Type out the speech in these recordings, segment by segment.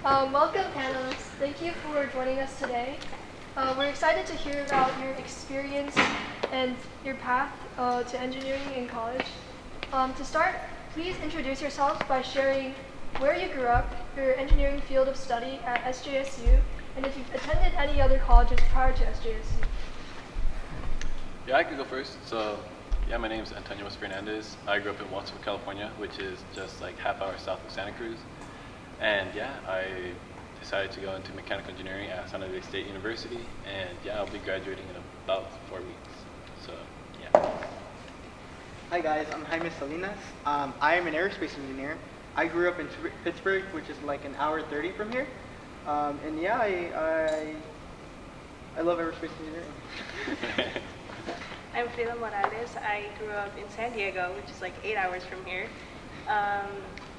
Welcome, panelists. Thank you for joining us today. We're excited to hear about your experience and your path to engineering in college. To start, please introduce yourselves by sharing where you grew up, your engineering field of study at SJSU, and if you've attended any other colleges prior to SJSU. Yeah, I could go first. So, yeah, my name is Antonio Fernandez. I grew up in Watsonville, California, which is just like half hour south of Santa Cruz. And yeah, I decided to go into mechanical engineering at San Jose State University. And yeah, I'll be graduating in about 4 weeks. So, yeah. Hi guys, I'm Jaime Salinas. I am an aerospace engineer. I grew up in Pittsburgh, which is like an hour 30 from here. And yeah, I love aerospace engineering. I'm Frida Morales. I grew up in San Diego, which is like 8 hours from here.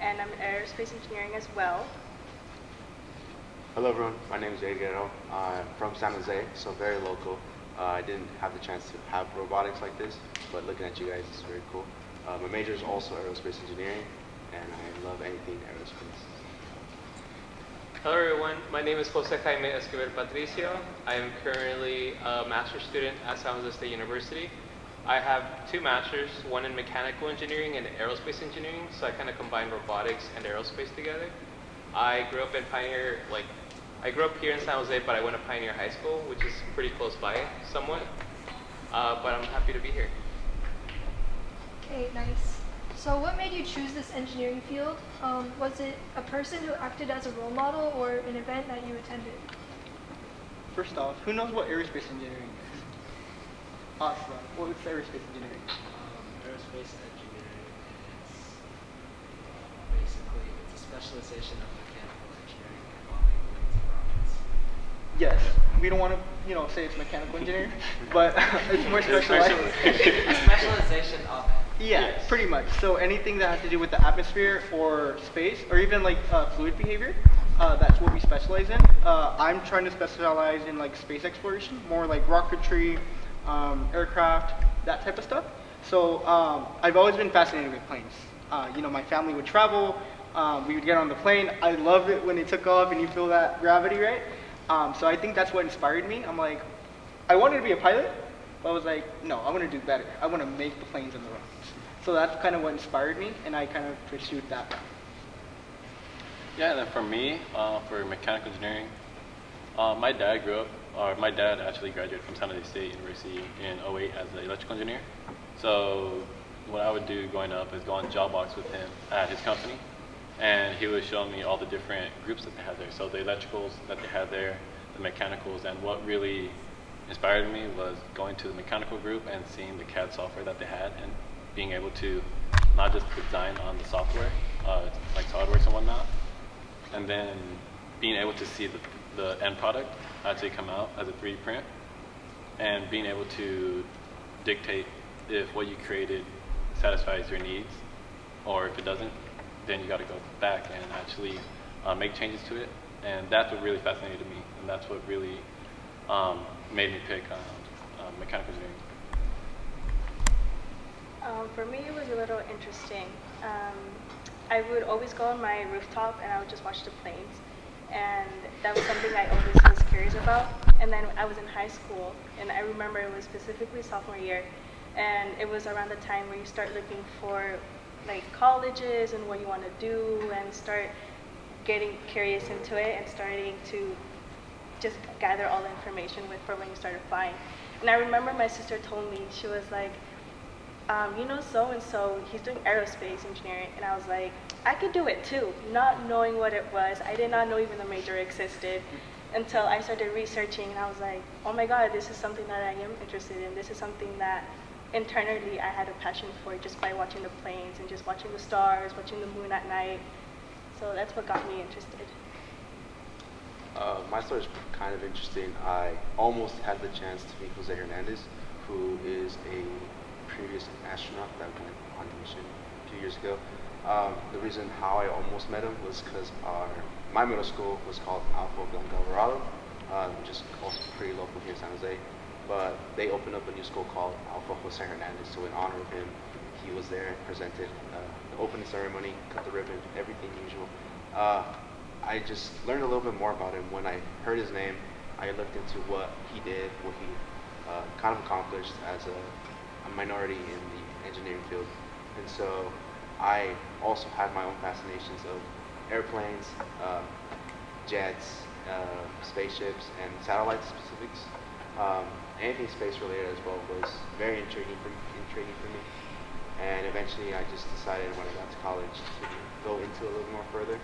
And I'm aerospace engineering as well. Hello everyone, my name is Jay Guerrero. I'm from San Jose, so very local. I didn't have the chance to have robotics like this, but looking at you guys is very cool. My major is also aerospace engineering, and I love anything aerospace. Hello everyone, my name is Jose Jaime Escobar Patricio. I am currently a master's student at San Jose State University. I have 2 masters, one in mechanical engineering and aerospace engineering, so I kind of combine robotics and aerospace together. I grew up in Pioneer, I grew up here in San Jose, but I went to Pioneer High School, which is pretty close by, somewhat. But I'm happy to be here. Okay, nice. So what made you choose this engineering field? Was it a person who acted as a role model or an event that you attended? First off, who knows what aerospace engineering is? Awesome. What is aerospace engineering? Aerospace engineering is basically it's a specialization of mechanical engineering involving wings and rockets. Yes, we don't want to, say it's mechanical engineering, but it's more specialized. A specialization of it. Yeah, Yes. pretty much. So anything that has to do with the atmosphere or space, or even like fluid behavior, that's what we specialize in. I'm trying to specialize in like space exploration, more like rocketry, aircraft, that type of stuff. So I've always been fascinated with planes. My family would travel, we would get on the plane. I love it when it took off and you feel that gravity, right? So I think that's what inspired me. I'm like, I wanted to be a pilot, but I was like, no, I want to do better. I want to make the planes and the rockets. So that's kind of what inspired me, and I kind of pursued that route. Yeah, and then for me, for mechanical engineering, my dad actually graduated from San Jose State University in '08 as an electrical engineer. So what I would do growing up is go on job walks with him at his company, and he was showing me all the different groups that they had there. So the electricals that they had there, the mechanicals, and what really inspired me was going to the mechanical group and seeing the CAD software that they had and being able to not just design on the software, like SolidWorks and whatnot, and then being able to see the end product actually come out as a 3D print, and being able to dictate if what you created satisfies your needs, or if it doesn't, then you got to go back and actually make changes to it. And that's what really fascinated me, and that's what really made me pick mechanical engineering. For me, it was a little interesting. I would always go on my rooftop and I would just watch the planes. And that was something I always was curious about. And then I was in high school, and I remember it was specifically sophomore year. And it was around the time where you start looking for like colleges and what you want to do and start getting curious into it and starting to just gather all the information for when you start applying. And I remember my sister told me, she was like, so-and-so, he's doing aerospace engineering. And I was like, I could do it too, not knowing what it was. I did not know even the major existed until I started researching, and I was like, oh my God, this is something that I am interested in. This is something that internally I had a passion for just by watching the planes and just watching the stars, watching the moon at night. So that's what got me interested. My story is kind of interesting. I almost had the chance to meet Jose Hernandez, who is a previous astronaut that went on a mission a few years ago. The reason how I almost met him was because my middle school was called Alpha Blanca Alvarado, which is also pretty local here in San Jose. But they opened up a new school called Alpha Jose Hernandez, so in honor of him, he was there and presented the opening ceremony, cut the ribbon, everything usual. I just learned a little bit more about him. When I heard his name, I looked into what he did, what he kind of accomplished as a minority in the engineering field. And so I also had my own fascinations of airplanes, jets, spaceships, and satellite specifics. Anything space related as well was very intriguing for me. And eventually I just decided when I got to college to go into it a little more further,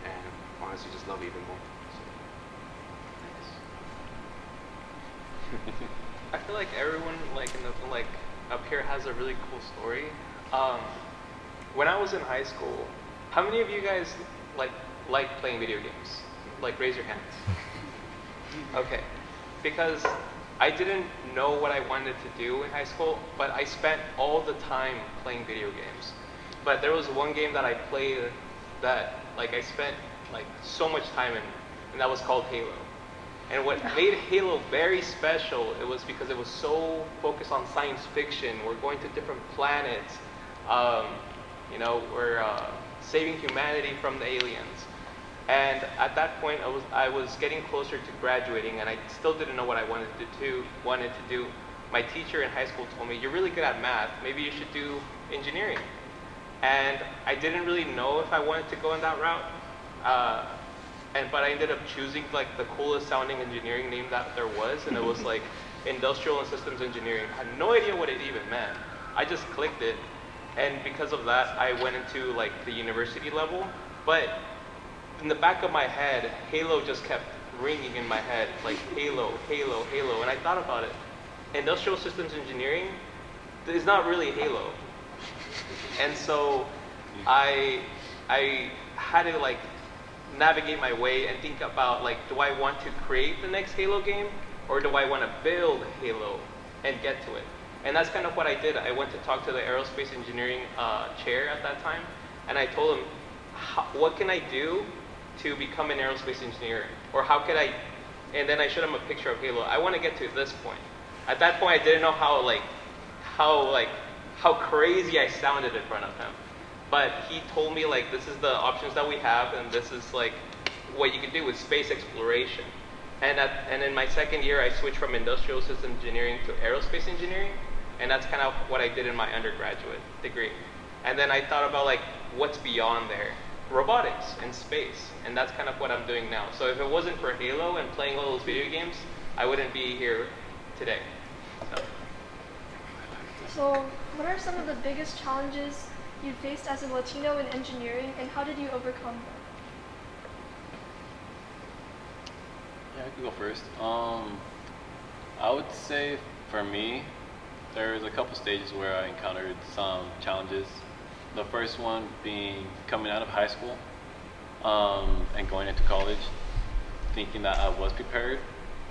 and honestly just love it even more. So, I feel like everyone like up here has a really cool story. When I was in high school, how many of you guys like playing video games? Like, raise your hands. Okay, because I didn't know what I wanted to do in high school, but I spent all the time playing video games. But there was one game that I played that I spent so much time in, and that was called Halo. And what made Halo very special, it was because it was so focused on science fiction. We're going to different planets. We're saving humanity from the aliens. And at that point, I was getting closer to graduating, and I still didn't know what I wanted to do. My teacher in high school told me, "You're really good at math. Maybe you should do engineering." And I didn't really know if I wanted to go in that route. But I ended up choosing the coolest sounding engineering name that there was, and it was industrial and systems engineering. I had no idea what it even meant. I just clicked it, and because of that, I went into the university level. But in the back of my head, Halo just kept ringing in my head, Halo, Halo, Halo. And I thought about it. Industrial systems engineering is not really Halo. And so I had to navigate my way and think about do I want to create the next Halo game, or do I want to build Halo and get to it? And that's kind of what I did. I went to talk to the aerospace engineering chair at that time, and I told him, what can I do to become an aerospace engineer, or how could I? And then I showed him a picture of Halo. I want to get to this point. At that point, I didn't know how crazy I sounded in front of him. But he told me this is the options that we have, and this is what you can do with space exploration. And in my second year, I switched from industrial systems engineering to aerospace engineering, and that's kind of what I did in my undergraduate degree. And then I thought about what's beyond there. Robotics and space, and that's kind of what I'm doing now. So if it wasn't for Halo and playing all those video games, I wouldn't be here today. So, what are some of the biggest challenges you faced as a Latino in engineering, and how did you overcome them? Yeah, I can go first. I would say for me, there's a couple stages where I encountered some challenges. The first one being coming out of high school and going into college, thinking that I was prepared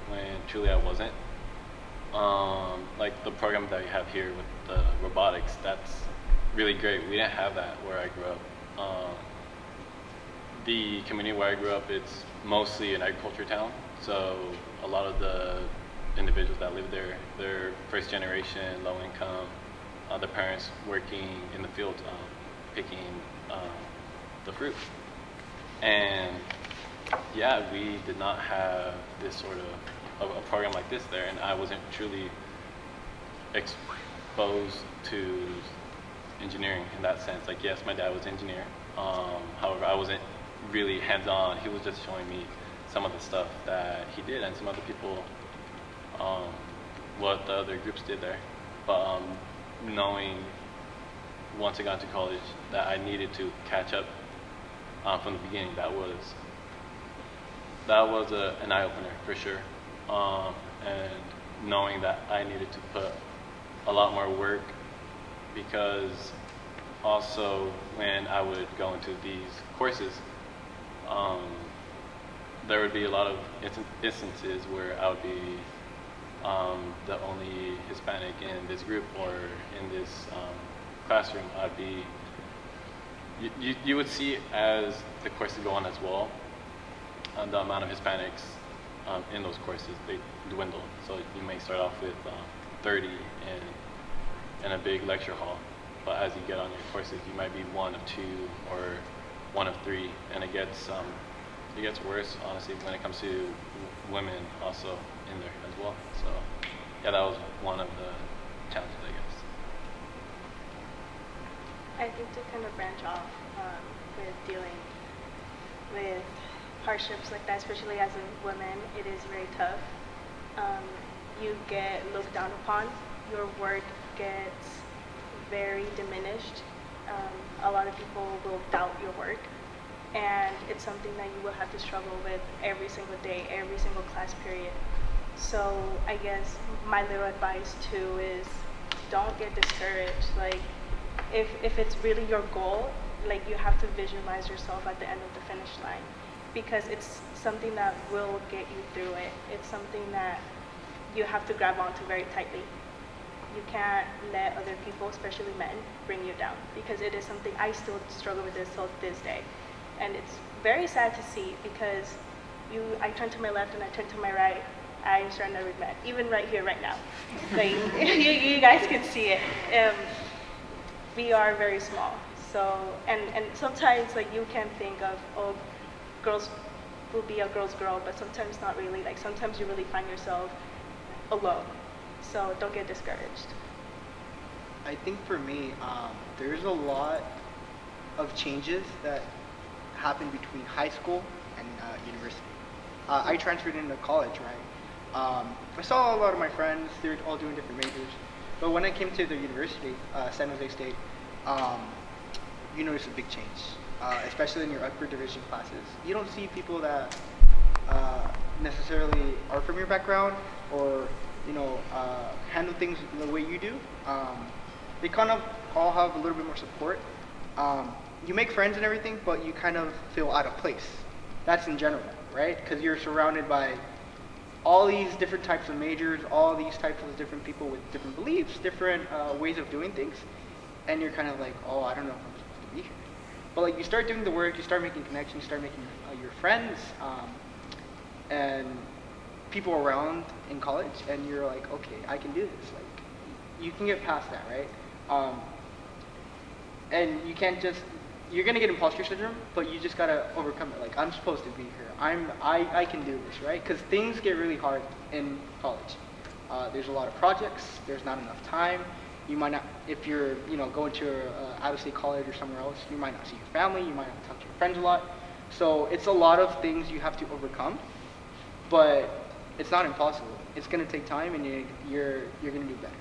when truly I wasn't. The program that we have here with the robotics, that's really great. We didn't have that where I grew up. The community where I grew up, it's mostly an agriculture town, so a lot of the individuals that live there, they're first generation, low income, the parents working in the field, picking the fruit. And yeah, we did not have this sort of a program like this there, and I wasn't truly exposed to engineering in that sense. Yes, my dad was an engineer. However, I wasn't really hands-on. He was just showing me some of the stuff that he did, and some other people, what the other groups did there. But knowing once I got into college that I needed to catch up from the beginning, that was an eye-opener for sure. And knowing that I needed to put a lot more work, because also when I would go into these courses, there would be a lot of instances where I would be the only Hispanic in this group or in this classroom. I'd be, you would see as the courses go on as well, the amount of Hispanics in those courses, they dwindle. So you may start off with 30 in a big lecture hall, but as you get on your courses, you might be one of two or one of three, and it gets it gets worse, honestly, when it comes to women also in there as well. So yeah, that was one of the challenges, I guess. I think to kind of branch off with dealing with hardships like that, especially as a woman, it is very tough. You get looked down upon. Your work gets very diminished. A lot of people will doubt your work, and it's something that you will have to struggle with every single day, every single class period. So I guess my little advice too is don't get discouraged. Like if it's really your goal, like you have to visualize yourself at the end of the finish line, because it's something that will get you through it. It's something that you have to grab onto very tightly. You can't let other people, especially men, bring you down, because it is something I still struggle with this till this day. And it's very sad to see, because I turn to my left and I turn to my right, I'm surrounded with men, even right here, right now. Like you guys can see it. We are very small. So, and sometimes like you can think of, oh, girls will be a girl's girl, but sometimes not really. Like sometimes you really find yourself alone. So don't get discouraged. I think for me, there's a lot of changes that happen between high school and university. I transferred into college, right? I saw a lot of my friends, they're all doing different majors. But when I came to the university, San Jose State, you notice a big change, especially in your upper division classes. You don't see people that necessarily are from your background or handle things the way you do. They kind of all have a little bit more support. You make friends and everything, but you kind of feel out of place. That's in general, right? Because you're surrounded by all these different types of majors, all these types of different people with different beliefs, different ways of doing things, and you're kind of like, oh, I don't know if I'm supposed to be here. But like you start doing the work, you start making connections, you start making your friends, and people around in college, and you're like, okay, I can do this. Like, you can get past that, right? And you can't just, you're gonna get imposter syndrome, but you just gotta overcome it. Like, I'm supposed to be here. I can do this, right? Because things get really hard in college. There's a lot of projects. There's not enough time. You might not, if you're, going to out-of-state college or somewhere else, you might not see your family. You might not talk to your friends a lot. So it's a lot of things you have to overcome, but it's not impossible. It's gonna take time, and you're gonna do better.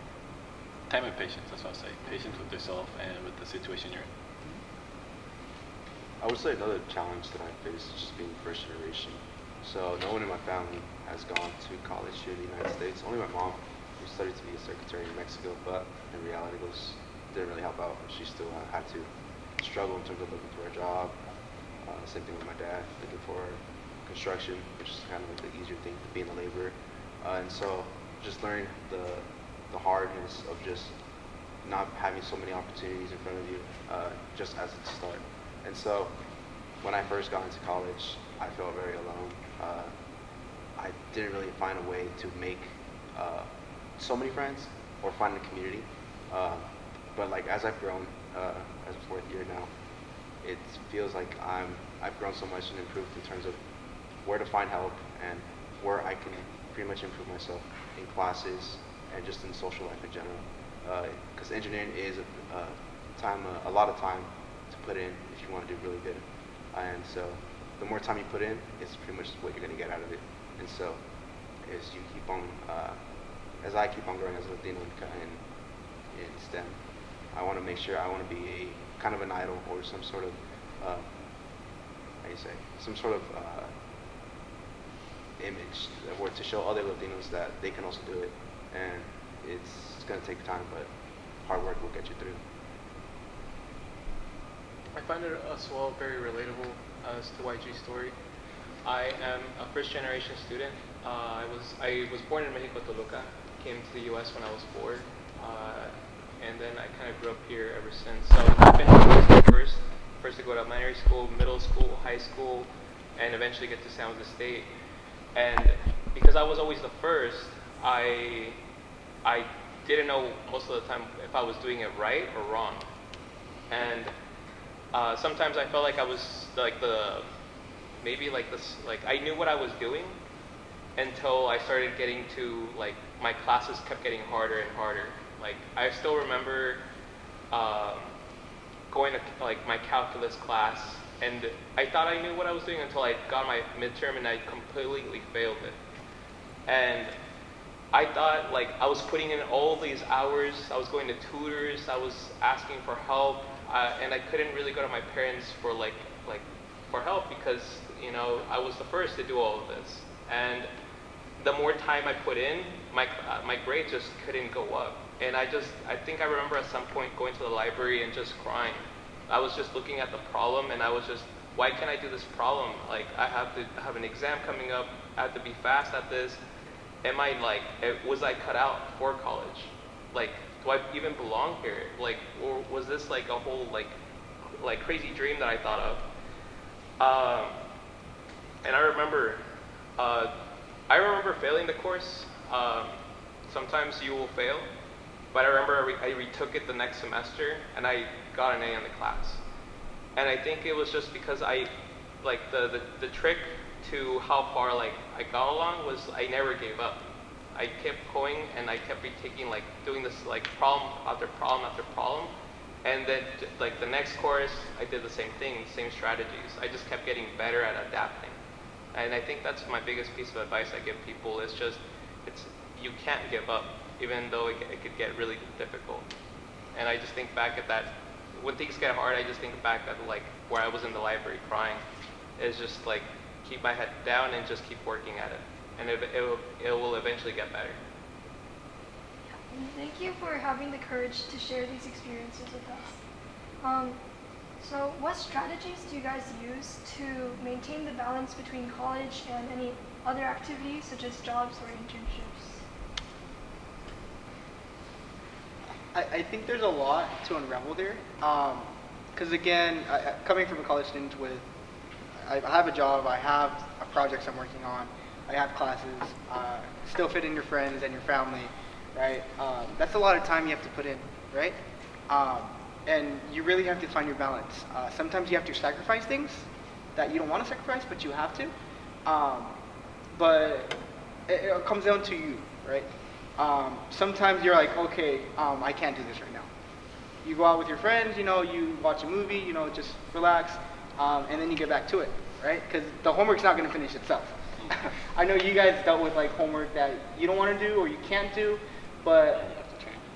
Time and patience, that's what I say. Patience with yourself and with the situation you're in. I would say another challenge that I face is just being first generation. So no one in my family has gone to college here in the United States. Only my mom, who studied to be a secretary in Mexico, but in reality those didn't really help out. She still had to struggle in terms of looking for a job. Same thing with my dad, looking for construction, which is kind of like the easier thing to be in the labor. And so just learning the hardness of just not having so many opportunities in front of you just as a start. And so when I first got into college, I felt very alone. I didn't really find a way to make so many friends or find a community. But like as I've grown, as a fourth year now, it feels like I've grown so much and improved in terms of where to find help and where I can pretty much improve myself in classes and just in social life in general. Because engineering is a lot of time to put in if you want to do really good. And so the more time you put in, it's pretty much what you're going to get out of it. And so as you keep on, as I keep on growing as a Latino in STEM, I want to make sure I want to be a kind of an idol or some sort of, some sort of image or to show other Latinos that they can also do it. And it's going to take time, but hard work will get you through. I find it as well very relatable as to YG's story. I am a first generation student. I was born in Mexico, Toluca, came to the US when I was 4, and then I kind of grew up here ever since. So I've been first to go to elementary school, middle school, high school, and eventually get to San Jose State. And because I was always the first, I didn't know most of the time if I was doing it right or wrong. And sometimes I felt like I was like the maybe like this, like I knew what I was doing until I started getting to like my classes kept getting harder and harder. Like I still remember going to like my calculus class, and I thought I knew what I was doing until I got my midterm and I completely failed it. And I thought like I was putting in all these hours, I was going to tutors, I was asking for help, and I couldn't really go to my parents for like for help because, you know, I was the first to do all of this. And the more time I put in, my grades just couldn't go up. And I think I remember at some point going to the library and just crying. I was just looking at the problem and I was just, why can't I do this problem? Like I have an exam coming up, I have to be fast at this. Am I like, was I cut out for college? Like, do I even belong here? Like, or was this like a whole like crazy dream that I thought of? And I remember failing the course. Sometimes you will fail, but I remember I retook it the next semester and I got an A in the class. And I think it was just because I, like the trick to how far like I got along was I never gave up. I kept going and I kept retaking, like doing this like problem after problem after problem. And then like the next course, I did the same thing, same strategies. I just kept getting better at adapting. And I think that's my biggest piece of advice I give people is just, you can't give up, even though it could get really difficult. And I just think back at that, when things get hard, I just think back at like where I was in the library crying. It's just like, keep my head down and just keep working at it. And it will eventually get better. Thank you for having the courage to share these experiences with us. So what strategies do you guys use to maintain the balance between college and any other activities such as jobs or internships? I think there's a lot to unravel there. Because again, coming from a college student I have a job, I have projects I'm working on, I have classes, still fit in your friends and your family, right? That's a lot of time you have to put in, right? And you really have to find your balance. Sometimes you have to sacrifice things that you don't want to sacrifice, but you have to. But it comes down to you, right? Sometimes you're like, okay, I can't do this right now. You go out with your friends, you know, you watch a movie, you know, just relax, and then you get back to it, right? Because the homework's not going to finish itself. I know you guys dealt with like homework that you don't want to do or you can't do, but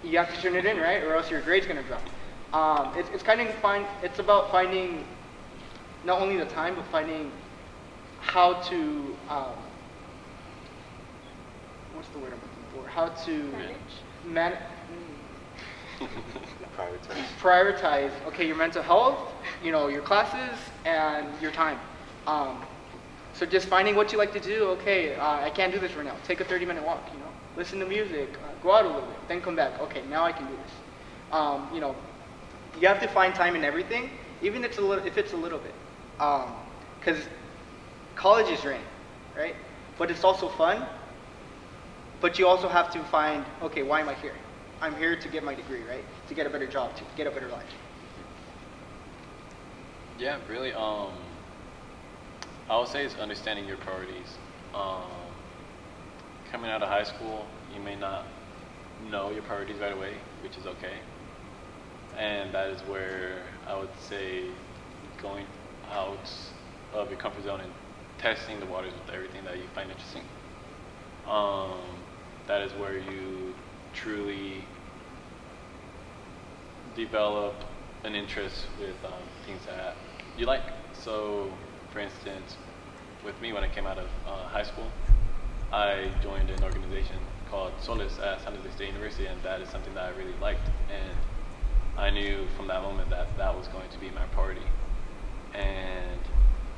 you have to turn it in, right? Or else your grade's going to drop. It's about finding not only the time, but finding how to, what's the word I'm looking for? How to prioritize, okay, your mental health, you know, your classes, and your time. So just finding what you like to do. Okay, I can't do this right now. Take a 30-minute walk, you know. Listen to music, go out a little bit, then come back. Okay, now I can do this. You know, you have to find time in everything, even if it's a little bit. Because college is draining, right? But it's also fun. But you also have to find, okay, why am I here? I'm here to get my degree, right? To get a better job, to get a better life. Yeah, really. I would say it's understanding your priorities. Coming out of high school, you may not know your priorities right away, which is okay. And that is where I would say going out of your comfort zone and testing the waters with everything that you find interesting. That is where you truly develop an interest with things that you like. So, for instance, with me when I came out of high school, I joined an organization called Solis at San Jose State University, and that is something that I really liked. And I knew from that moment that that was going to be my priority. And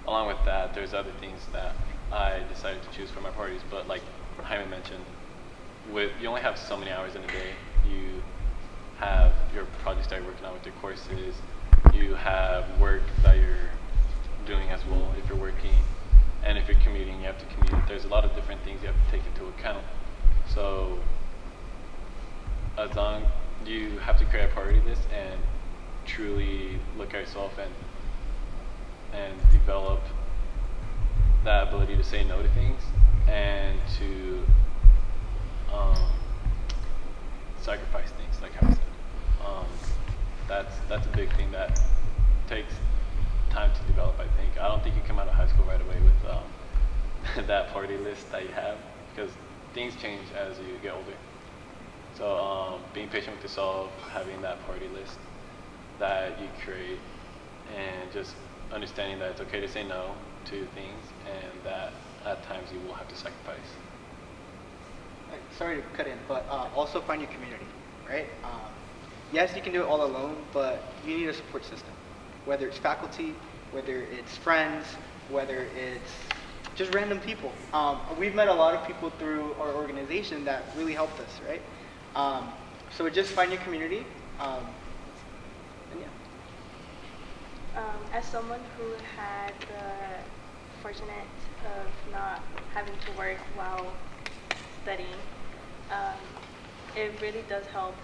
along with that, there's other things that I decided to choose for my priorities. But like Jaime mentioned, you only have so many hours in a day. You have your projects that you're working on with your courses. You have work that you're doing as well if you're working. And if you're commuting, you have to commute. There's a lot of different things you have to take into account. So as long you have to create a priority list and truly look at yourself and develop that ability to say no to things and to sacrifice things, like I said. That's a big thing that takes time to develop, I think. I don't think you come out of high school right away with that party list that you have, because things change as you get older. So being patient with yourself, having that party list that you create, and just understanding that it's okay to say no to things, and that at times you will have to sacrifice. Sorry to cut in, but also find your community, right? Yes, you can do it all alone, but you need a support system. Whether it's faculty, whether it's friends, whether it's just random people. We've met a lot of people through our organization that really helped us, right? So just find your community, and yeah. As someone who had the fortunate of not having to work while studying, it really does help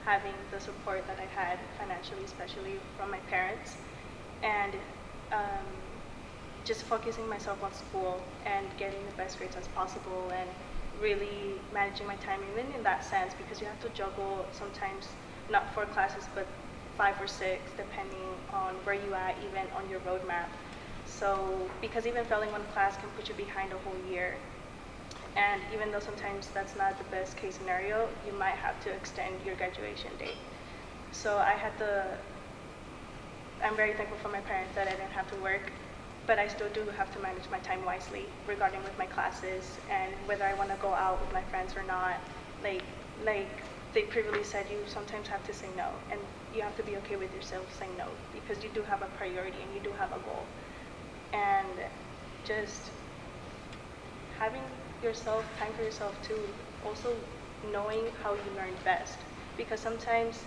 having the support that I had financially, especially from my parents, and just focusing myself on school and getting the best grades as possible, and really managing my time even in that sense, because you have to juggle sometimes not 4 classes but 5 or 6 depending on where you at even on your roadmap. So because even failing one class can put you behind a whole year, and even though sometimes that's not the best case scenario, you might have to extend your graduation date. So I'm very thankful for my parents that I didn't have to work, but I still do have to manage my time wisely regarding with my classes and whether I want to go out with my friends or not. Like they previously said, you sometimes have to say no, and you have to be okay with yourself saying no, because you do have a priority and you do have a goal. And just having time for yourself too, also knowing how you learn best, because sometimes,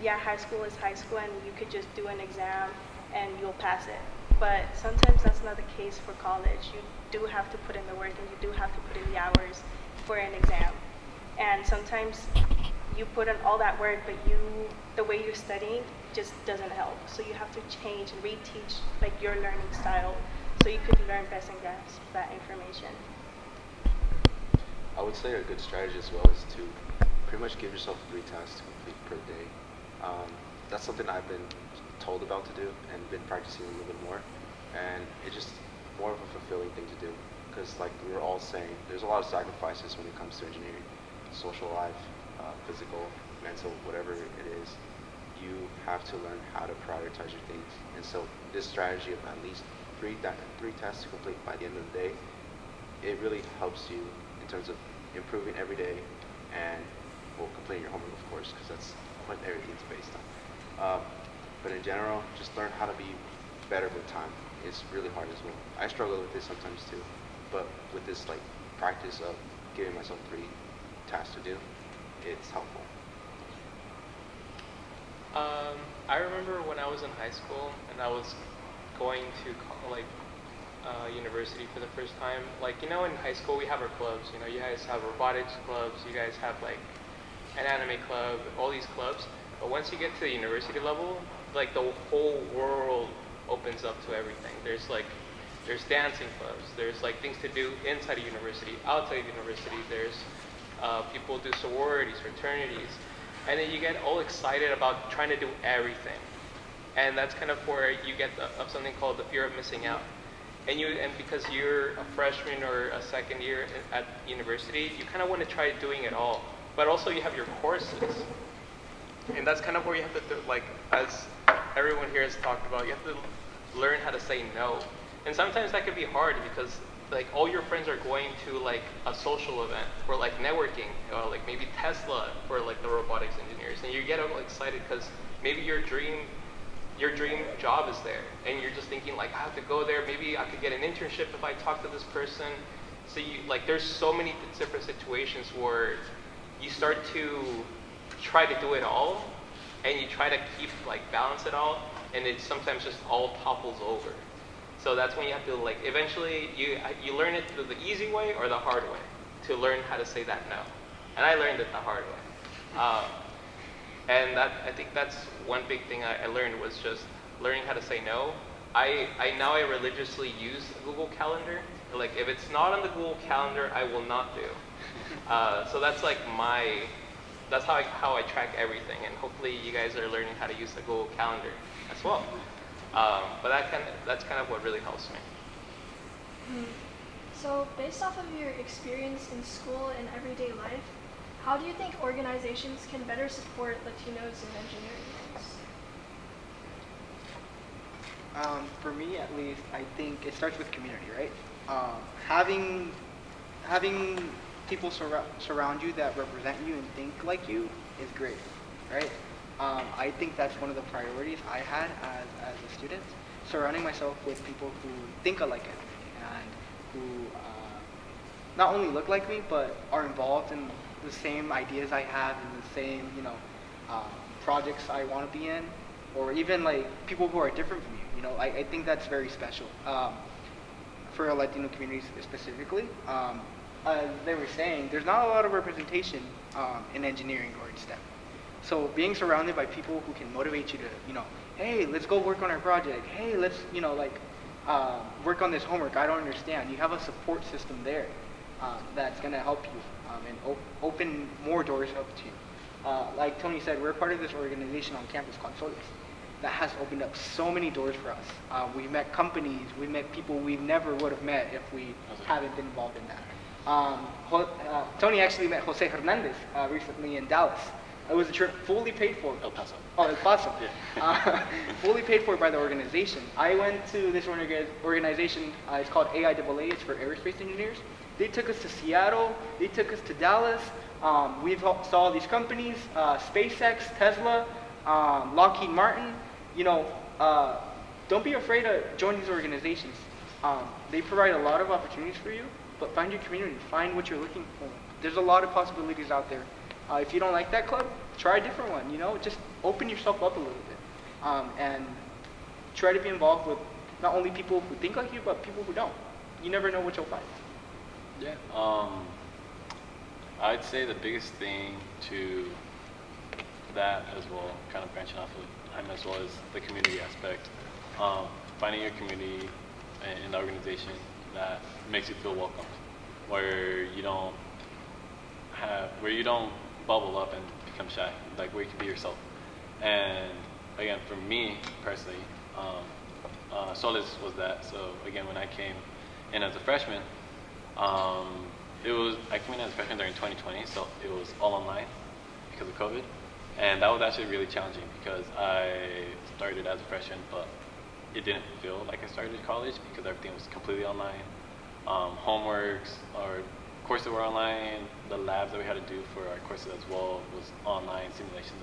yeah, high school is high school and you could just do an exam and you'll pass it. But sometimes that's not the case for college. You do have to put in the work and you do have to put in the hours for an exam. And sometimes you put in all that work, but the way you're studying just doesn't help. So you have to change and reteach like your learning style so you could learn best and grasp that information. I would say a good strategy as well is to pretty much give yourself 3 tasks to complete per day. That's something I've been told about to do and been practicing a little bit more, and it's just more of a fulfilling thing to do, because like we were all saying, there's a lot of sacrifices when it comes to engineering, social life, physical, mental, whatever it is. You have to learn how to prioritize your things, and so this strategy of at least 3 tasks to complete by the end of the day, it really helps you in terms of improving every day and, well, completing your homework, of course, because that's what everything's based on. But in general, just learn how to be better with time. It's really hard as well. I struggle with this sometimes too, but with this like practice of giving myself 3 tasks to do, it's helpful. I remember when I was in high school and I was going to university for the first time. Like, you know, in high school we have our clubs. You know, you guys have robotics clubs. You guys have like an anime club. All these clubs. But once you get to the university level, like the whole world opens up to everything. There's dancing clubs. There's like things to do inside a university, outside of university. There's people do sororities, fraternities, and then you get all excited about trying to do everything. And that's kind of where you get something called the fear of missing out. And because you're a freshman or a second year at university, you kind of want to try doing it all. But also you have your courses. And that's kind of where you have to do, like, as everyone here has talked about, you have to learn how to say no. And sometimes that can be hard because like all your friends are going to like a social event or like networking, or like maybe Tesla for like the robotics engineers, and you get all excited because maybe your dream job is there, and you're just thinking like, I have to go there, maybe I could get an internship if I talk to this person. So you like, there's so many different situations where you start to try to do it all, and you try to keep like balance it all, and it sometimes just all topples over. So that's when you have to like, eventually you learn it the easy way or the hard way to learn how to say that no. And I learned it the hard way. And I think that's one big thing I learned was just learning how to say no. I now religiously use Google Calendar. Like if it's not on the Google Calendar, I will not do. So that's like that's how I track everything, and hopefully you guys are learning how to use the Google Calendar as well. But that's kind of what really helps me. So, based off of your experience in school and everyday life, how do you think organizations can better support Latinos in engineering? For me, at least, I think it starts with community, right? Having people surround you that represent you and think like you is great, right? I think that's one of the priorities I had as a student, surrounding myself with people who think alike as me and who not only look like me, but are involved in the same ideas I have and the same, projects I want to be in, or even like people who are different from you. I think that's very special for Latino communities specifically. As they were saying, there's not a lot of representation in engineering or in STEM. So being surrounded by people who can motivate you to, hey, let's go work on our project. Hey, let's, work on this homework. I don't understand. You have a support system there that's going to help you and open more doors up to you. Like Tony said, we're part of this organization on campus called Soles that has opened up so many doors for us. We met companies, we met people we never would have met if we hadn't been involved in that. Tony actually met Jose Hernandez recently in Dallas. It was a trip fully paid for. El Paso. Oh, El Paso. Yeah. Fully paid for by the organization. I went to this organization, it's called AIAA, it's for aerospace engineers. They took us to Seattle, they took us to Dallas. We've saw these companies, SpaceX, Tesla, Lockheed Martin. Don't be afraid to join these organizations. They provide a lot of opportunities for you, but find your community, find what you're looking for. There's a lot of possibilities out there. If you don't like that club, try a different one, just open yourself up a little bit. And try to be involved with not only people who think like you, but people who don't. You never know what you'll find. Yeah. I'd say the biggest thing to that as well, kind of branching off of him as well, is the community aspect. Finding your community in the organization that makes you feel welcomed, where you don't bubble up and become shy, like where you can be yourself. And again, for me personally, Solis was that. So again, when I came in as a freshman, I came in as a freshman during 2020, so it was all online because of COVID. And that was actually really challenging because I started as a freshman, but it didn't feel like I started college because everything was completely online. Homeworks or courses were online. The labs that we had to do for our courses as well was online simulations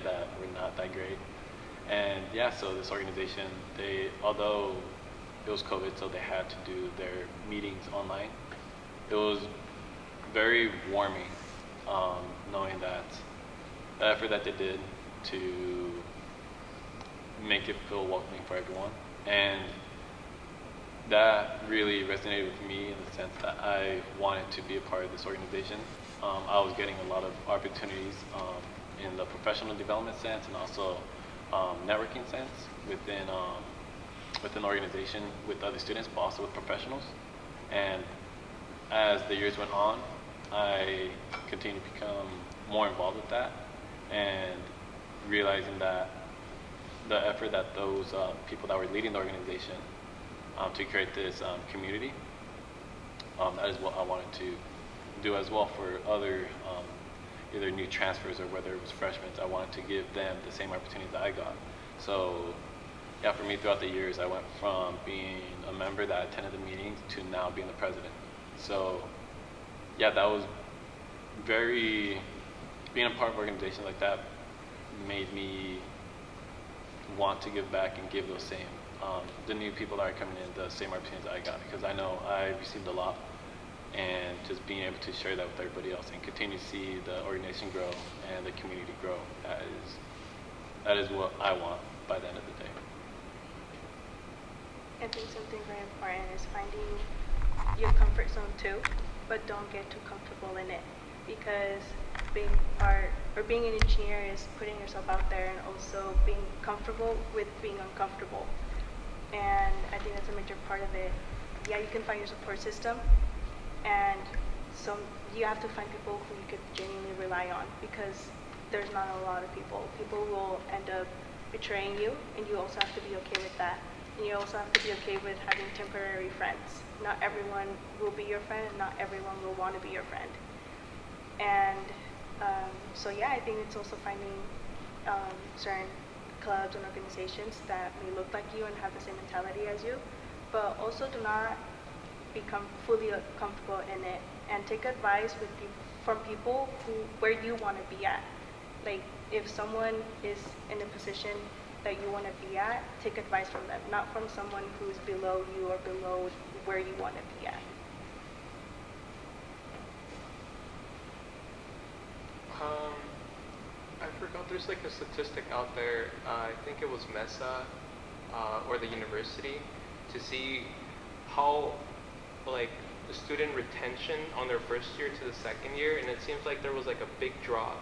that were not that great. And yeah, so this organization, although it was COVID, so they had to do their meetings online. It was very warming knowing that the effort that they did to make it feel welcoming for everyone. And that really resonated with me in the sense that I wanted to be a part of this organization. I was getting a lot of opportunities in the professional development sense and also networking sense within the organization with other students, but also with professionals. And as the years went on, I continued to become more involved with that and realizing that the effort that those people that were leading the organization to create this community, that is what I wanted to do as well for other either new transfers or whether it was freshmen. I wanted to give them the same opportunities that I got. So yeah, for me throughout the years, I went from being a member that attended the meetings to now being the president. So yeah, that was being a part of organizations like that made me want to give back and give those same, the new people that are coming in the same opportunities that I got, because I know I received a lot, and just being able to share that with everybody else and continue to see the organization grow and the community grow, that is what I want by the end of the day. I think something very important is finding your comfort zone too, but don't get too comfortable in it, because being an engineer is putting yourself out there and also being comfortable with being uncomfortable. And I think that's a major part of it. yeah, you can find your support system, and so you have to find people who you could genuinely rely on, because there's not a lot of people. People will end up betraying you, and you also have to be okay with that. And you also have to be okay with having temporary friends. Not everyone will be your friend, and not everyone will want to be your friend. And so yeah, I think it's also finding certain clubs and organizations that may look like you and have the same mentality as you, but also do not become fully comfortable in it, and take advice from people where you want to be at. Like, if someone is in a position that you want to be at, take advice from them, not from someone who's below you or below where you want to be at. I forgot, there's like a statistic out there, I think it was MESA, or the university, to see how like the student retention on their first year to the second year, and it seems like there was like a big drop,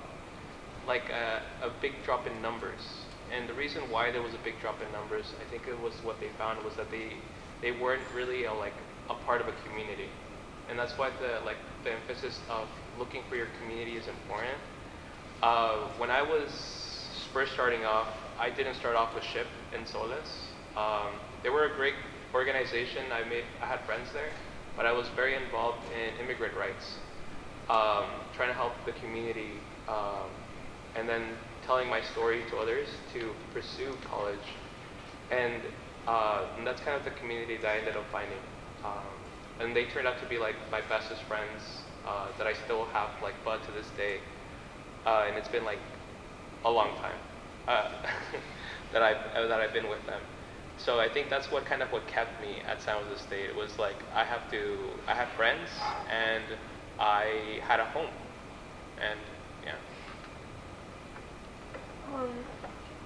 like a big drop in numbers. And the reason why there was a big drop in numbers, I think it was what they found was that they weren't really a part of a community. And that's why the emphasis of looking for your community is important. When I was first starting off, I didn't start off with SHIP and SOLAS. They were a great organization. I had friends there, but I was very involved in immigrant rights, trying to help the community, and then telling my story to others to pursue college. And that's kind of the community that I ended up finding. And they turned out to be like my bestest friends that I still have like bud to this day. And it's been like a long time that I've been with them. So I think that's what kept me at San Jose State. It was like I had friends and I had a home, and yeah.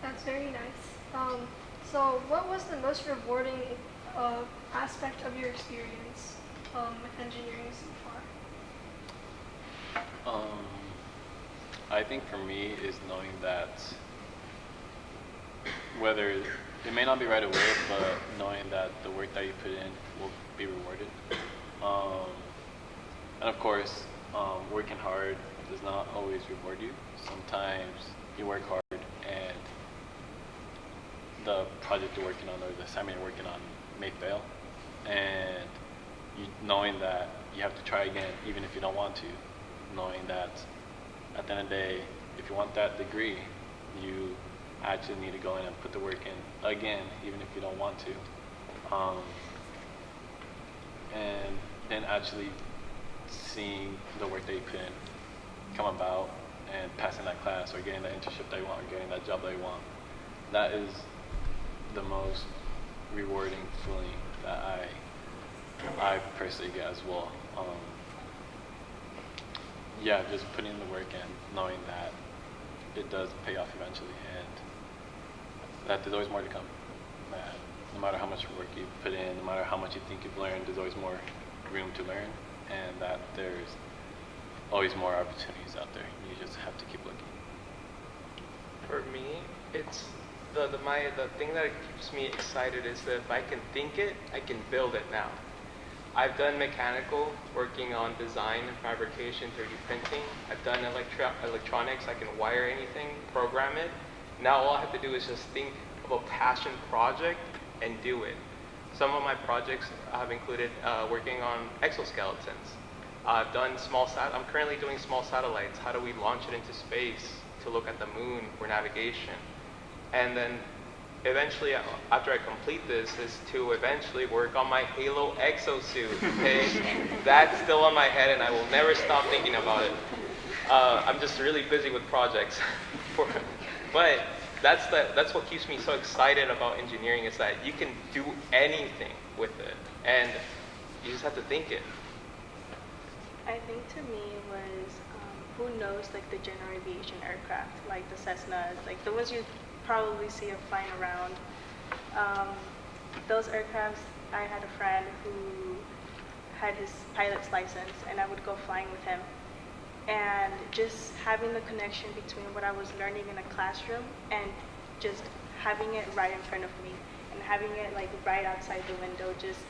That's very nice. So what was the most rewarding aspect of your experience with engineering so far? I think for me is knowing that whether it may not be right away, but knowing that the work that you put in will be rewarded. And of course, working hard does not always reward you. Sometimes you work hard and the project you're working on or the assignment you're working on may fail. And knowing that you have to try again even if you don't want to. Knowing that at the end of the day, if you want that degree, you actually need to go in and put the work in again, even if you don't want to. And then actually seeing the work that you put in come about and passing that class or getting that internship that you want or getting that job that you want. That is the most rewarding feeling that I personally get as well. Yeah, just putting in the work and knowing that it does pay off eventually, and that there's always more to come. That no matter how much work you put in, no matter how much you think you've learned, there's always more room to learn, and that there's always more opportunities out there. You just have to keep looking. For me, it's the thing that keeps me excited is that if I can think it, I can build it now. I've done mechanical, working on design and fabrication, 3D printing. I've done electronics, I can wire anything, program it. Now all I have to do is just think of a passion project and do it. Some of my projects have included working on exoskeletons. I've done I'm currently doing small satellites. How do we launch it into space to look at the moon for navigation? And then eventually, after I complete this, is to eventually work on my Halo exosuit, okay? That's still on my head and I will never stop thinking about it. I'm just really busy with projects. But that's what keeps me so excited about engineering, is that you can do anything with it and you just have to think it. I think to me was, who knows like the general aviation aircraft, like the Cessnas, like the ones you probably see it flying around. Those aircrafts, I had a friend who had his pilot's license and I would go flying with him. And just having the connection between what I was learning in a classroom and just having it right in front of me and having it like right outside the window, just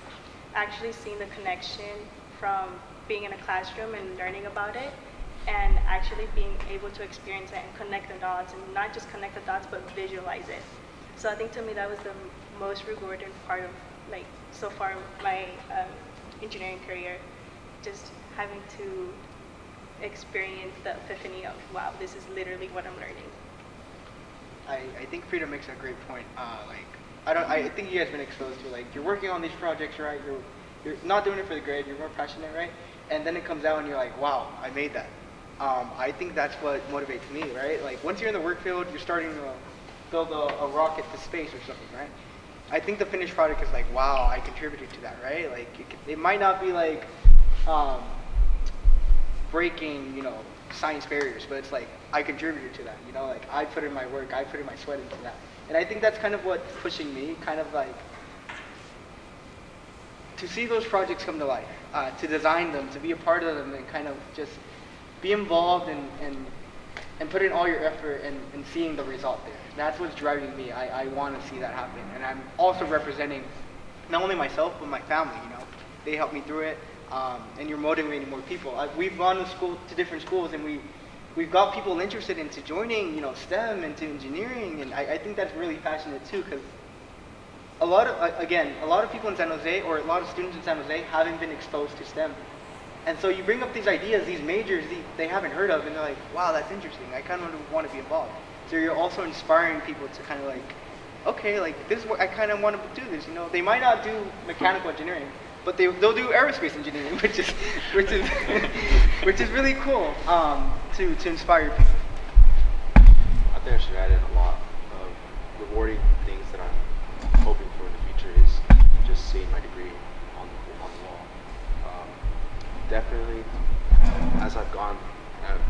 actually seeing the connection from being in a classroom and learning about it, and actually being able to experience it and connect the dots, and not just connect the dots, but visualize it. So I think to me that was the most rewarding part of like so far my engineering career, just having to experience the epiphany of, wow, this is literally what I'm learning. I think Frida makes a great point. I think you guys have been exposed to, like, you're working on these projects, right? You're not doing it for the grade, you're more passionate, right? And then it comes out and you're like, wow, I made that. I think that's what motivates me, right? Like, once you're in the work field, you're starting to build a rocket to space or something, right? I think the finished product is like, wow, I contributed to that, right? Like, it might not be like breaking, science barriers, but it's like, I contributed to that, like, I put in my work, I put in my sweat into that. And I think that's kind of what's pushing me, kind of like, to see those projects come to life, to design them, to be a part of them, and kind of just be involved and put in all your effort and seeing the result there. That's what's driving me. I want to see that happen. And I'm also representing not only myself, but my family, They helped me through it, and you're motivating more people. We've gone to different schools, and we've got people interested into joining, STEM, into engineering, and I think that's really passionate too, because a lot of people in San Jose, or a lot of students in San Jose, haven't been exposed to STEM. And so you bring up these ideas, these majors they haven't heard of, and they're like, wow, that's interesting. I kind of want to be involved. So you're also inspiring people to kind of like, okay, like, this is what I kind of want to do this. They might not do mechanical engineering, but they'll do aerospace engineering, which is really cool to inspire people. I think I should add in a lot of rewarding things that I'm hoping for in the future is just seeing my degree on the wall. Definitely, as I've gone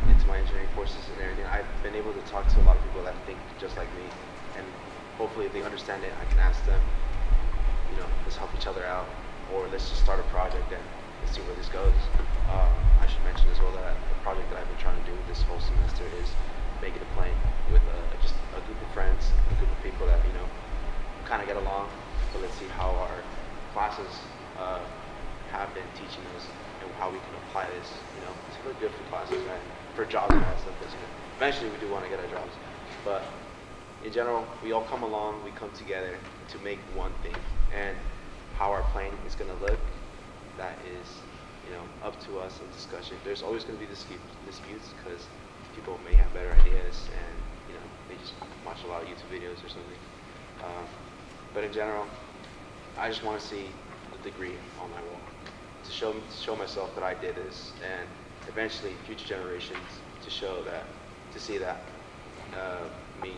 into my engineering courses and everything, I've been able to talk to a lot of people that think just like me, and hopefully if they understand it, I can ask them, let's help each other out, or let's just start a project and let's see where this goes. I should mention as well that the project that I've been trying to do this whole semester is making a plane with just a group of friends, a group of people that kind of get along, but let's see how our classes have been teaching us and how we can apply this, it's really good for classes and for jobs and all that stuff, because eventually we do want to get our jobs, but in general, we all come along, we come together to make one thing, and how our plane is going to look, that is, up to us in discussion. There's always going to be disputes, because people may have better ideas, and they just watch a lot of YouTube videos or something. But in general, I just want to see the degree on my wall to show myself that I did this, and eventually future generations to see that me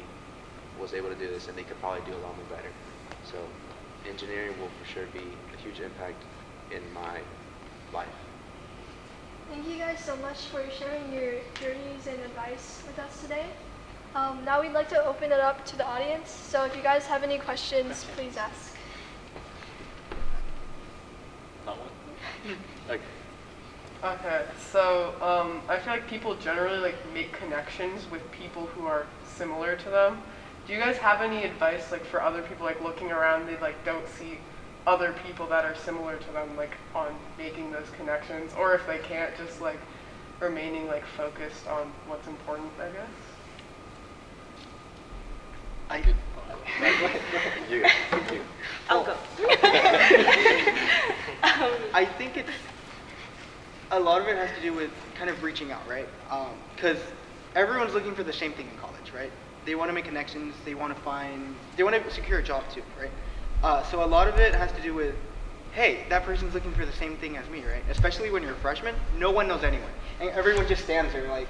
was able to do this, and they could probably do a lot more better. So engineering will for sure be a huge impact in my life. Thank you guys so much for sharing your journeys and advice with us today. Now we'd like to open it up to the audience, so if you guys have any questions, please ask. Not one? Okay. Okay, so I feel like people generally make connections with people who are similar to them. Do you guys have any advice for other people looking around, they don't see other people that are similar to them on making those connections, or if they can't, just remaining focused on what's important, I guess? I'll go. I think a lot of it has to do with kind of reaching out, right? Because everyone's looking for the same thing in college, right? They want to make connections, they want to secure a job too, right? So a lot of it has to do with, hey, that person's looking for the same thing as me, right? Especially when you're a freshman, no one knows anyone. And everyone just stands there I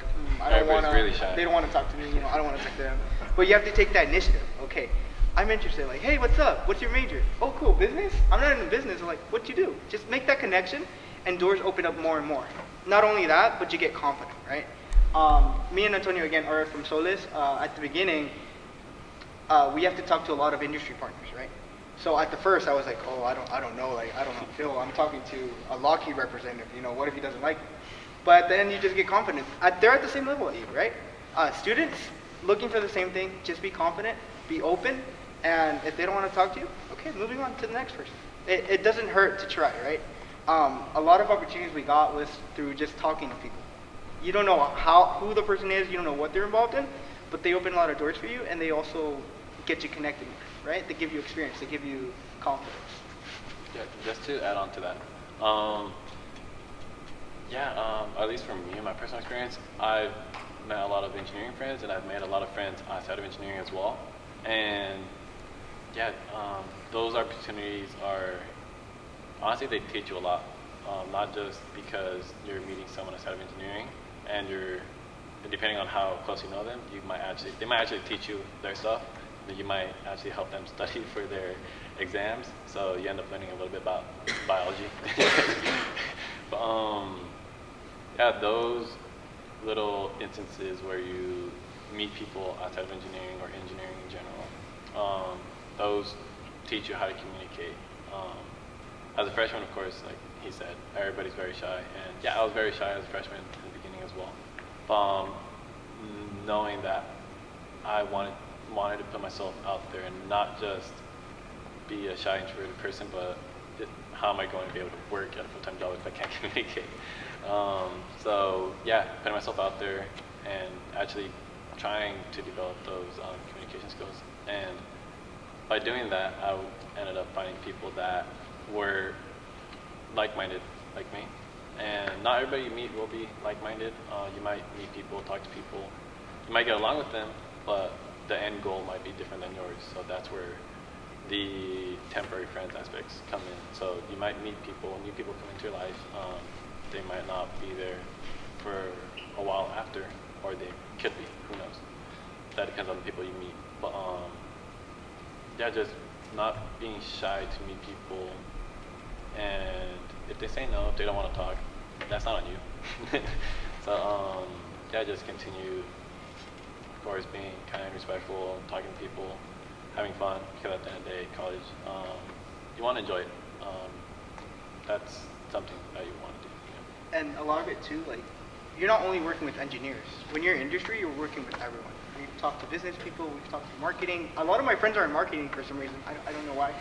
don't want to, really shy. They don't want to talk to me, I don't want to talk to them. But you have to take that initiative. Okay, I'm interested, hey, what's up? What's your major? Oh, cool, business? I'm not in business. I'm what you do? Just make that connection, and doors open up more and more. Not only that, but you get confident, right? Me and Antonio, again, are from Solis. At the beginning, we have to talk to a lot of industry partners, right? So at the first, I was oh, I don't know, I don't know, Phil, I'm talking to a Lockheed representative, what if he doesn't like me? But then you just get confident. They're at the same level as you, right? Students looking for the same thing, just be confident, be open, and if they don't want to talk to you, okay, moving on to the next person. it doesn't hurt to try, right? A lot of opportunities we got was through just talking to people. You don't know who the person is, you don't know what they're involved in, but they open a lot of doors for you, and they also get you connected, right? They give you experience, they give you confidence. Yeah, just to add on to that. At least for me, my personal experience, I've met a lot of engineering friends, and I've made a lot of friends outside of engineering as well. And yeah, those opportunities are, honestly, they teach you a lot. Not just because you're meeting someone outside of engineering, and depending on how close you know them, they might actually teach you their stuff. That you might actually help them study for their exams, so you end up learning a little bit about biology. But those little instances where you meet people outside of engineering or engineering in general, those teach you how to communicate. As a freshman, of course, like he said, everybody's very shy, and yeah, I was very shy as a freshman in the beginning as well. Knowing that I wanted to put myself out there and not just be a shy introverted person, but how am I going to be able to work at a full-time job if I can't communicate? So yeah, putting myself out there and actually trying to develop those communication skills. And by doing that, I ended up finding people that were like-minded like me. And not everybody you meet will be like-minded. You might meet people, talk to people. You might get along with them, but the end goal might be different than yours. So that's where the temporary friends aspects come in. So you might meet people, new people come into your life. They might not be there for a while after, or they could be, who knows. That depends on the people you meet. But just not being shy to meet people, and if they say no, if they don't want to talk, that's not on you. So just continue, of course, being kind and respectful, talking to people, having fun, because at the end of the day, college, you want to enjoy it. That's something that you want to do. Yeah. And a lot of it too, like, you're not only working with engineers. When you're in industry, you're working with everyone. We've talked to business people, we've talked to marketing. A lot of my friends are in marketing for some reason. I don't know why.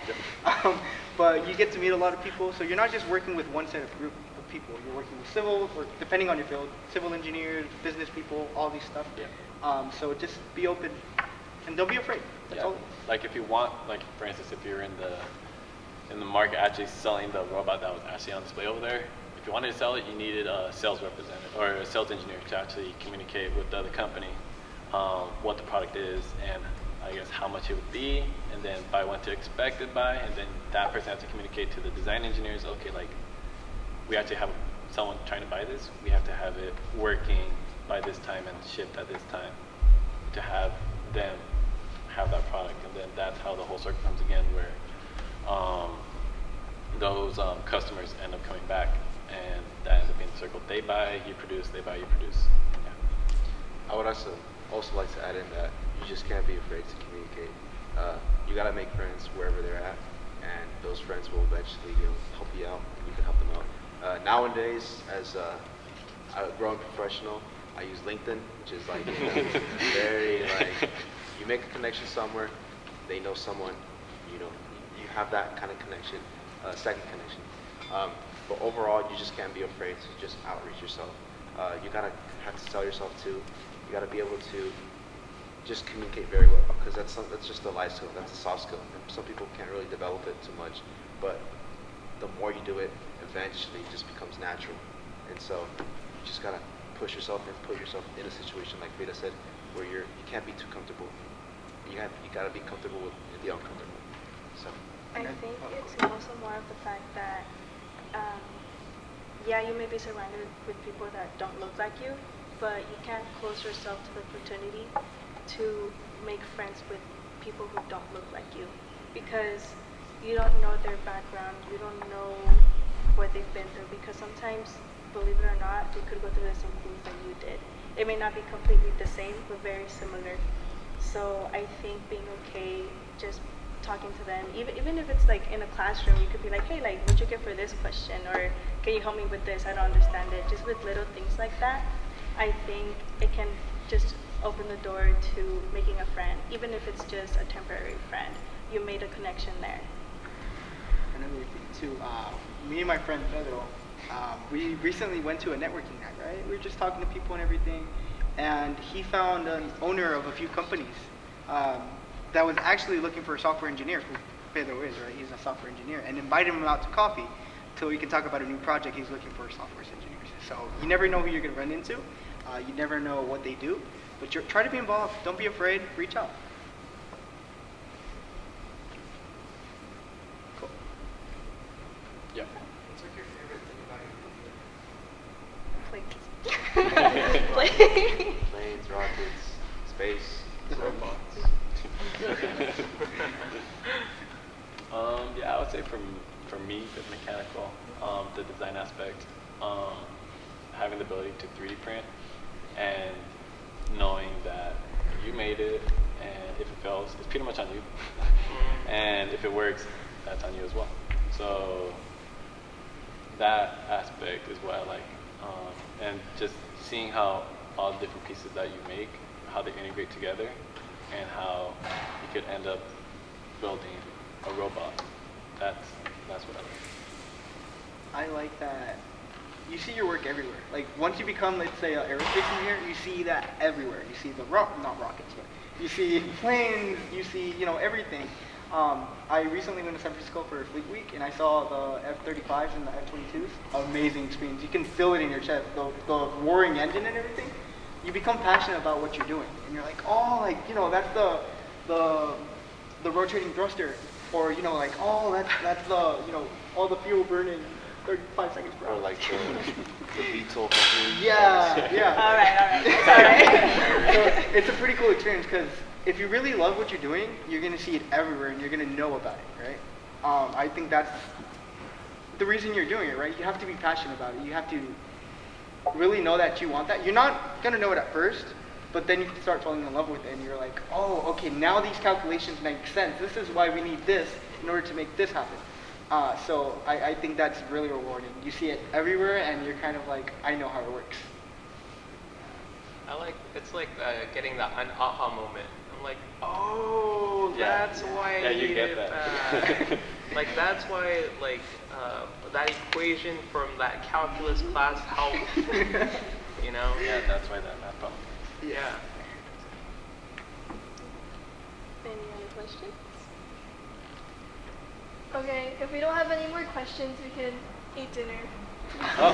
But you get to meet a lot of people, so you're not just working with one set of group of people. You're working with civil, or depending on your field, civil engineers, business people, all these stuff. Yeah. So just be open, and don't be afraid. That's all. Like if you want, like for instance, if you're in the market actually selling the robot that was actually on display over there, if you wanted to sell it, you needed a sales representative or a sales engineer to actually communicate with the other company what the product is, and I guess how much it would be, and then by when to expect it by, and then that person has to communicate to the design engineers, okay, like we actually have someone trying to buy this, we have to have it working by this time and shipped at this time to have them have that product. And then that's how the whole circle comes again, where those customers end up coming back, and that ends up being the circle. They buy, you produce, they buy, you produce. Yeah. I would also like to add in that you just can't be afraid to communicate. You gotta make friends wherever they're at, and those friends will eventually help you out, and you can help them out. Nowadays, as a growing professional, I use LinkedIn, which is like very like, you make a connection somewhere, they know someone, you have that kind of connection, second connection. But overall, you just can't be afraid to just outreach yourself. You gotta have to sell yourself too. You gotta be able to just communicate very well, because that's just a life skill, that's a soft skill. And some people can't really develop it too much, but the more you do it, eventually it just becomes natural. And so you just gotta push yourself and put yourself in a situation, like Rita said, where you can't be too comfortable. You gotta be comfortable with the uncomfortable. So I think it's also more of the fact that, you may be surrounded with people that don't look like you, but you can't close yourself to the opportunity to make friends with people who don't look like you, because you don't know their background, you don't know what they've been through, because sometimes, believe it or not, they could go through the same things that you did. It may not be completely the same, but very similar. So I think being okay just talking to them, even if it's like in a classroom, you could be like, hey, like, what'd you get for this question? Or can you help me with this? I don't understand it. Just with little things like that, I think it can just open the door to making a friend, even if it's just a temporary friend. You made a connection there. Another thing into, me and my friend Pedro, we recently went to a networking night, right? We were just talking to people and everything, and he found an owner of a few companies that was actually looking for a software engineer, who Pedro is, right? He's a software engineer, and invited him out to coffee so we can talk about a new project he's looking for software engineers. So you never know who you're going to run into. You never know what they do, but try to be involved. Don't be afraid. Reach out. Cool. Yeah. What's like your favorite thing about your computer? Planes. Planes, rockets, space, robots. Yeah, I would say for me, the mechanical, the design aspect, having the ability to 3D print, and knowing that you made it, and if it fails, it's pretty much on you. And if it works, that's on you as well. So that aspect is what I like. And just seeing how all the different pieces that you make, how they integrate together, and how you could end up building a robot. That's what I like. I like that you see your work everywhere. Like once you become, let's say, an aerospace engineer, you see that everywhere. You see the not rockets, but you see planes. You see, everything. I recently went to San Francisco for Fleet Week, and I saw the F-35s and the F-22s. Amazing experience. You can feel it in your chest. The roaring engine and everything. You become passionate about what you're doing, and you're like, oh, that's the rotating thruster, or that's the all the fuel burning 35 seconds per hour. Or like the VTOL company. Yeah. All right. So it's a pretty cool experience because if you really love what you're doing, you're gonna see it everywhere and you're gonna know about it, right? I think that's the reason you're doing it, right? You have to be passionate about it. You have to really know that you want that. You're not gonna know it at first, but then you start falling in love with it and you're like, oh, okay, now these calculations make sense. This is why we need this in order to make this happen. So I think that's really rewarding. You see it everywhere and you're kind of like, I know how it works. It's like getting that an aha moment. I'm like, Oh, that's why I you need get it that. back. Like that's why that equation from that calculus class helped. Yeah, that's why that math problem. Yeah. Any other questions? Okay, if we don't have any more questions, we can eat dinner. Oh.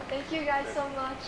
Thank you guys so much.